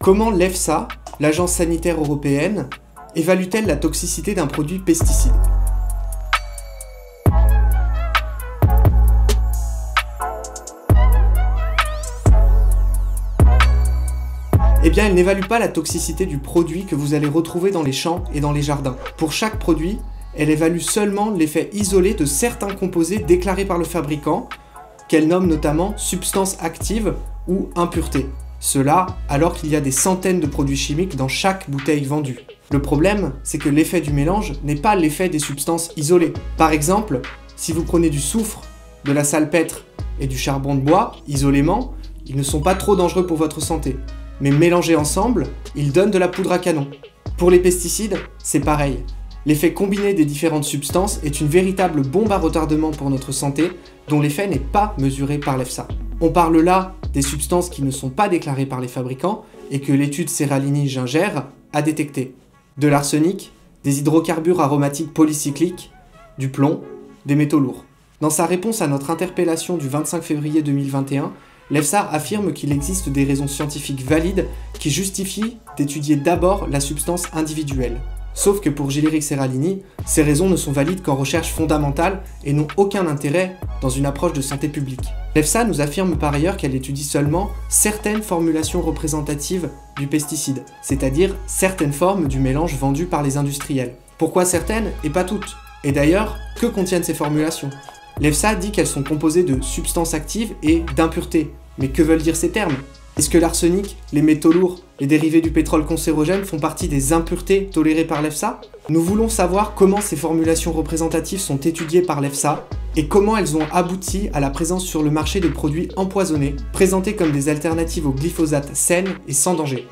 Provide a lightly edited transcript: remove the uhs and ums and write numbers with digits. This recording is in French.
Comment l'EFSA, l'Agence sanitaire européenne, évalue-t-elle la toxicité d'un produit pesticide? Eh bien, elle n'évalue pas la toxicité du produit que vous allez retrouver dans les champs et dans les jardins. Pour chaque produit, elle évalue seulement l'effet isolé de certains composés déclarés par le fabricant, qu'elle nomme notamment substances actives ou impuretés. Cela alors qu'il y a des centaines de produits chimiques dans chaque bouteille vendue. Le problème, c'est que l'effet du mélange n'est pas l'effet des substances isolées. Par exemple, si vous prenez du soufre, de la salpêtre et du charbon de bois isolément, ils ne sont pas trop dangereux pour votre santé. Mais mélangés ensemble, ils donnent de la poudre à canon. Pour les pesticides, c'est pareil. L'effet combiné des différentes substances est une véritable bombe à retardement pour notre santé, dont l'effet n'est pas mesuré par l'EFSA. On parle là des substances qui ne sont pas déclarées par les fabricants et que l'étude Seralini-Gingère a détectées. De l'arsenic, des hydrocarbures aromatiques polycycliques, du plomb, des métaux lourds. Dans sa réponse à notre interpellation du 25 février 2021, l'EFSA affirme qu'il existe des raisons scientifiques valides qui justifient d'étudier d'abord la substance individuelle. Sauf que pour Gileric Seralini, ces raisons ne sont valides qu'en recherche fondamentale et n'ont aucun intérêt dans une approche de santé publique. L'EFSA nous affirme par ailleurs qu'elle étudie seulement certaines formulations représentatives du pesticide, c'est-à-dire certaines formes du mélange vendu par les industriels. Pourquoi certaines et pas toutes? Et d'ailleurs, que contiennent ces formulations? L'EFSA dit qu'elles sont composées de substances actives et d'impuretés. Mais que veulent dire ces termes? Est-ce que l'arsenic, les métaux lourds, les dérivés du pétrole cancérogène font partie des impuretés tolérées par l'EFSA? Nous voulons savoir comment ces formulations représentatives sont étudiées par l'EFSA et comment elles ont abouti à la présence sur le marché de produits empoisonnés, présentés comme des alternatives au glyphosate saines et sans danger.